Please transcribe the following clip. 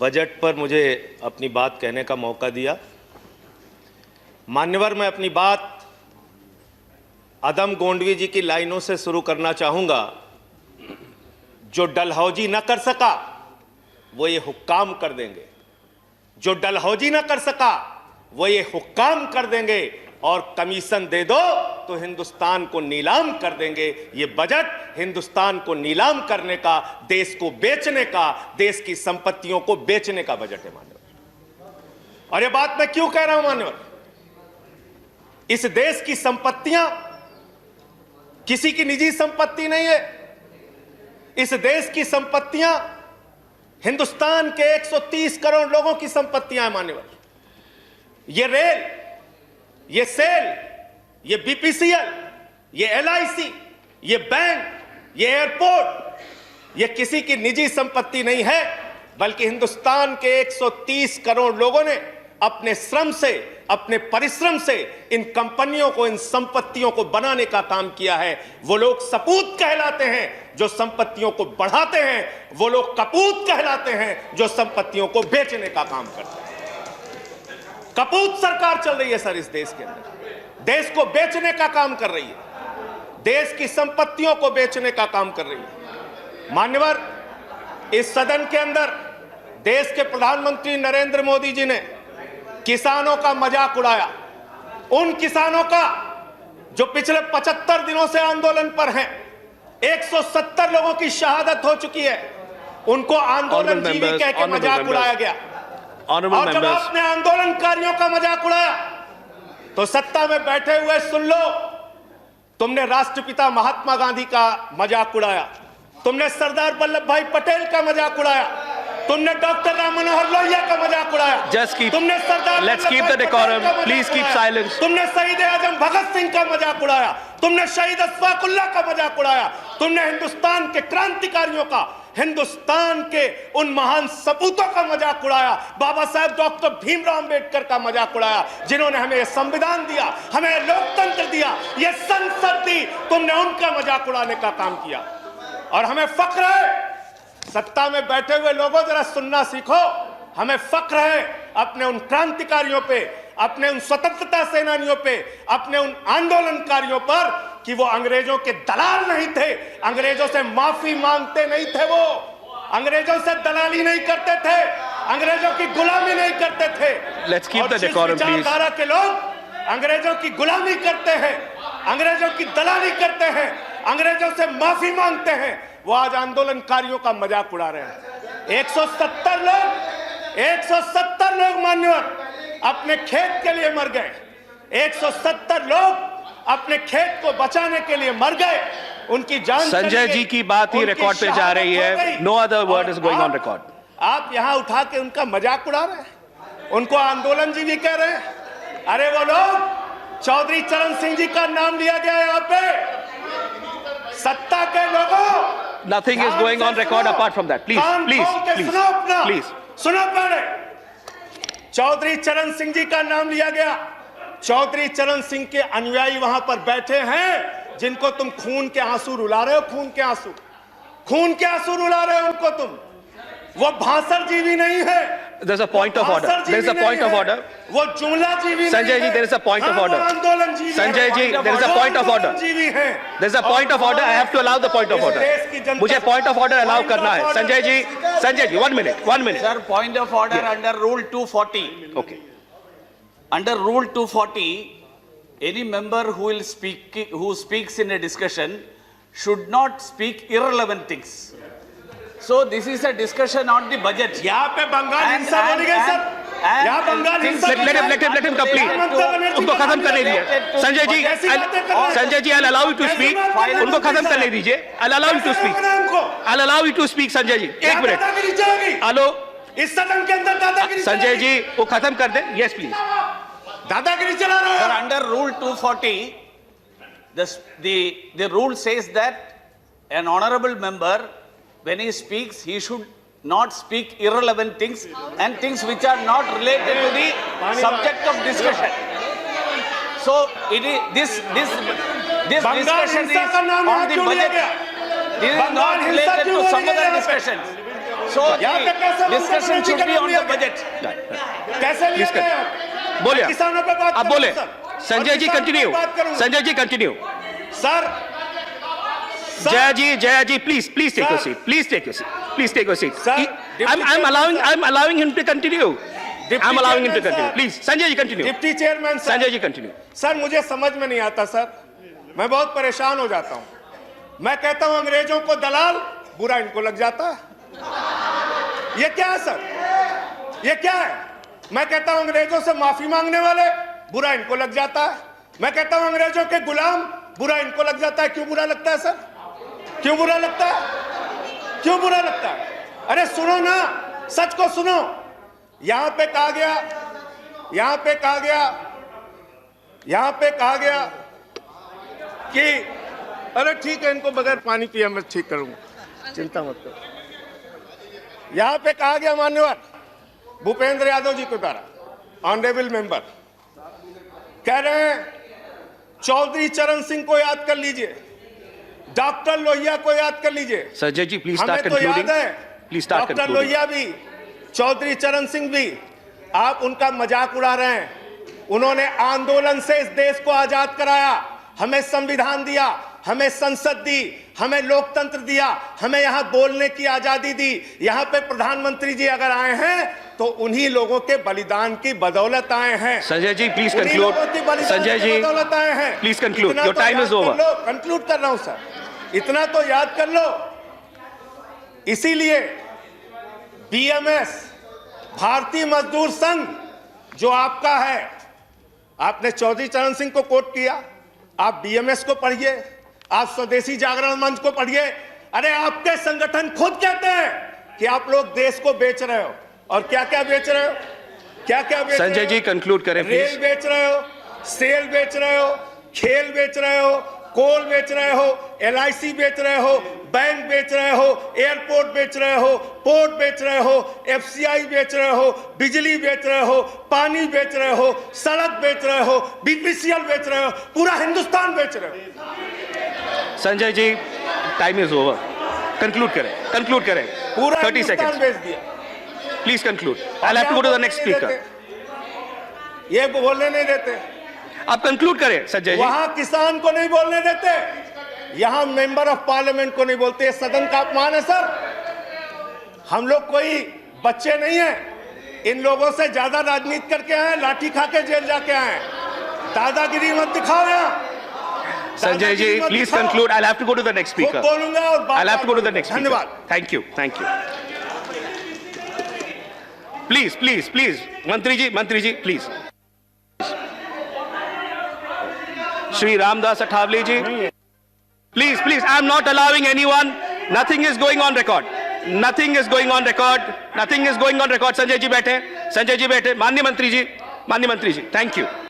Budget पर मुझे अपनी बात कहने का मौका दिया। मान्यवर, मैं अपनी बात अदम गोंडवी जी की लाइनों से शुरू करना चाहूंगा। जो डलहौजी न कर सका वो ये हुक्काम कर देंगे, जो डलहौजी न कर सका वो ये हुक्काम कर देंगे, और कमीशन दे दो तो हिंदुस्तान को नीलाम कर देंगे। ये बजट हिंदुस्तान को नीलाम करने का, देश को बेचने का, देश की संपत्तियों को बेचने का बजट है मान्यवर। और ये बात मैं क्यों कह रहा हूं मान्यवर? इस देश की संपत्तियां किसी की निजी संपत्ति नहीं है। इस देश की संपत्तियां हिंदुस्तान के 130 करोड़ लोगों की संपत्तियां हैं मान्यवर। ये रेल, ये सेल, ये बीपीसीएल, ये एलआईसी, ये बैंक, ये एयरपोर्ट, ये किसी की निजी संपत्ति नहीं है, बल्कि हिंदुस्तान के 130 करोड़ लोगों ने अपने श्रम से, अपने परिश्रम से इन कंपनियों को, इन संपत्तियों को बनाने का काम किया है। वो लोग सपूत कहलाते हैं जो संपत्तियों को बढ़ाते हैं, वो लोग कपूत कहलाते हैं जो संपत्तियों को बेचने का काम करते हैं। कपूत सरकार चल रही है सर इस देश के अंदर, देश को बेचने का काम कर रही है, देश की संपत्तियों को बेचने का काम कर रही है। मान्यवर, इस सदन के अंदर देश के प्रधानमंत्री नरेंद्र मोदी जी ने किसानों का मजाक उड़ाया। उन किसानों का जो पिछले 75 दिनों से आंदोलन पर हैं, 170 लोगों की शहादत हो चुकी है, उनको आंदोलन जीवी कह के मजाक उड़ाया गया। और जब आपने आंदोलनकारियों का मजाक उड़ाया तो सत्ता में बैठे हुए सुन लो, तुमने राष्ट्रपिता महात्मा गांधी का मजाक उड़ाया, तुमने सरदार वल्लभ भाई पटेल का मजाक उड़ाया, तुमने डॉक्टर राम मनोहर लोहिया का मजाक उड़ाया, तुमने सरदार let's keep the decorum, please keep silence, तुमने शहीद आजम भगत सिंह का मजाक उड़ाया, तुमने शहीद अशफाकुल्लाह का मजाक उड़ाया, तुमने हिंदुस्तान के क्रांतिकारियों का, हिंदुस्तान के उन महान सपूतों का मजाक उड़ाया, बाबा साहब डॉक्टर भीमराव अंबेडकर का मजाक उड़ाया, जिन्होंने हमें संविधान दिया, हमें लोकतंत्र दिया, ये संसद दी, तुमने उनका मजाक उड़ाने का काम किया। और हमें फख्र है, सत्ता में बैठे हुए लोगों जरा सुनना सीखो, हमें फख्र है अपने उन क्रांतिकारियों पे, अपने उन स्वतंत्रता सेनानियों पे, अपने उन आंदोलनकारियों पर कि वो अंग्रेजों के दलाल नहीं थे, अंग्रेजों से माफी मांगते नहीं थे, वो अंग्रेजों से दलाली नहीं करते थे, अंग्रेजों की गुलामी नहीं करते थे। Let's keep the decorum please. विचारधारा के लोग अंग्रेजों की गुलामी करते हैं, अंग्रेजों की दलाली करते हैं, अंग्रेजों से माफी मांगते हैं, वो आज आंदोलनकारियों का मजाक उड़ा रहे हैं। 170 लोग मान्यवर अपने खेत के लिए मर गए, 170 लोग अपने खेत को बचाने के लिए मर गए, उनकी जान। संजय जी की बात ही रिकॉर्ड पे जा रही है, no other word is going on record. आप यहां उठा के उनका मजाक उड़ा रहे हैं, उनको आंदोलन जीवी कह रहे हैं। अरे वो लोग, चौधरी चरण सिंह जी का नाम लिया गया यहाँ पे, सत्ता के लोगों। Nothing is going on record apart from that. Please, please. सुनो पहले, चौधरी चरण सिंह जी का नाम लिया गया। चौधरी चरण सिंह के अनुयायी वहां पर बैठे हैं, जिनको तुम खून के आंसू रुला रहे हो, खून के आंसू रुला रहे हो उनको तुम। वो भाषण जीवी नहीं है। There's a point of order. There's a point of order. वो जुमला जीवी नहीं है। Sanjay ji, there is a point of order. Sanjay ji, there is a point of order. There is a point of order. I have to allow the point of order. मुझे point of order allow करना है। Sanjay ji, 1 minute. Sir, point of order under Rule 240. Okay. Under Rule 240, any member who speaks in a discussion should not speak irrelevant things. So this is a discussion on the budget. यहाँ पे बंगाल हिंसा बोली गई sir, यहाँ बंगाल हिंसा। Let him complete. उनको खत्म करने दीजिए। Sanjay ji, I'll allow you to speak. उनको खत्म करने दीजिए। I'll allow you to speak. I'll allow you to speak, Sanjay ji. 1 minute. Hello, इस सदन के अंदर दादागिरी। संजय जी, वो खत्म कर दे। Yes, please. दादागिरी चला रहे हो। Sir, under Rule 240, the rule says that an honorable member, when he speaks, he should not speak irrelevant things and things which are not related to the subject of discussion. So it is this discussion is on the budget. This is not related to some other discussions. So यहाँ पे कैसे the discussion should be on the budget. कैसे लिया Please कर- गया? बोलिए मैं किसानों पे बात आप करूंगा, बोले सर। संजय और जी किसानों पे कंटिन्यू बात करूंगा। Sanjay ji continue sir Jaya ji please take your Sir. Seat please take your seat Sir, I'm allowing him to continue I'm allowing him to Chairman, continue sir. please Sanjay ji continue deputy chairman sir, Sanjay ji continue sir मुझे समझ में नहीं आता sir, मैं बहुत परेशान हो जाता हूं। मैं कहता हूं अंग्रेजों को दलाल, बुरा इनको लग जाता है। ये क्या है सर, ये क्या है? मैं कहता हूं अंग्रेजों से माफी मांगने वाले, बुरा इनको लग जाता है। मैं कहता हूं अंग्रेजों के गुलाम, बुरा इनको लग जाता है। क्यों बुरा लगता है सर? क्यों बुरा लगता है? क्यों बुरा लगता है? अरे सुनो ना, सच को सुनो। यहां पे कहा गया, यहां पे कहा गया कि अरे ठीक है, इनको बगैर पानी पिया मैं ठीक करूंगा, चिंता मत करो। यहां पे कहा गया मान्यवर भूपेंद्र यादव जी के द्वारा, ऑनरेबल मेंबर कह रहे हैं चौधरी चरण सिंह को याद कर लीजिए, डॉक्टर लोहिया को याद कर लीजिए। संजय जी प्लीज हमें स्टार्ट तो याद कंक्लूडिंग है, please start doctor concluding Lohia भी, चौधरी चरण सिंह भी, आप उनका मजाक उड़ा रहे हैं। उन्होंने आंदोलन से इस देश को आजाद कराया, हमें संविधान दिया, हमें संसद दी, हमें लोकतंत्र दिया, हमें यहां बोलने की आजादी दी। यहां पे प्रधानमंत्री जी अगर आए हैं तो उन्हीं लोगों के बलिदान की बदौलत आए हैं। संजय जी प्लीज उन्हीं कंक्लूड लोगों की बलिदान संजय की जी बदौलत आए हैं। प्लीज कंक्लूड इतना योर तो टाइम याद इज कर ओवर लो, कंक्लूड कर रहा हूं सर, इतना तो याद कर लो। इसीलिए बीएमएस, भारतीय मजदूर संघ जो आपका है, आपने चौधरी चरण सिंह को कोट किया, आप बीएमएस को पढ़िए, आप स्वदेशी जागरण मंच को पढ़िए। अरे आपके संगठन खुद कहते हैं कि आप लोग देश को बेच रहे हो, और क्या क्या बेच रहे हो, क्या क्या बेच रहे हो? संजय जी कंक्लूड करें रेल प्लीज बेच रहे हो, सेल बेच रहे हो, खेल बेच रहे हो, कोल बेच रहे हो, एलआईसी बेच रहे हो, बैंक बेच रहे हो, एयरपोर्ट बेच रहे हो, पोर्ट बेच रहे हो, एफसीआई बेच रहे हो, बिजली बेच रहे हो, पानी बेच रहे हो, सड़क बेच रहे हो, बीपीसीएल बेच रहे हो, पूरा हिंदुस्तान बेच रहे हो। Sanjay ji time is over conclude करें पूरा 30 हिंदुस्तान seconds बेच दिया। Please conclude I have to go to the next speaker ये बोलने नहीं देते, आप कंक्लूड करें संजय जी वहां किसान को नहीं बोलने देते, यहां मेंबर ऑफ पार्लियामेंट को नहीं बोलते। ये सदन का अपमान है सर। हम लोग कोई बच्चे नहीं हैं, इन लोगों से ज्यादा राजनीति करके आए, लाठी खा के जेल जाके आए। दादागिरी मत दिखाओ यहाँ। Sanjay ji please conclude I have to go to the next speaker बोलूंगा और I have to go to the next धन्यवाद। थैंक यू प्लीज मंत्री जी please Shri Ramdas Athawale ji please I am not allowing anyone, nothing is going on record Sanjay ji बैठे माननीय मंत्री जी thank you.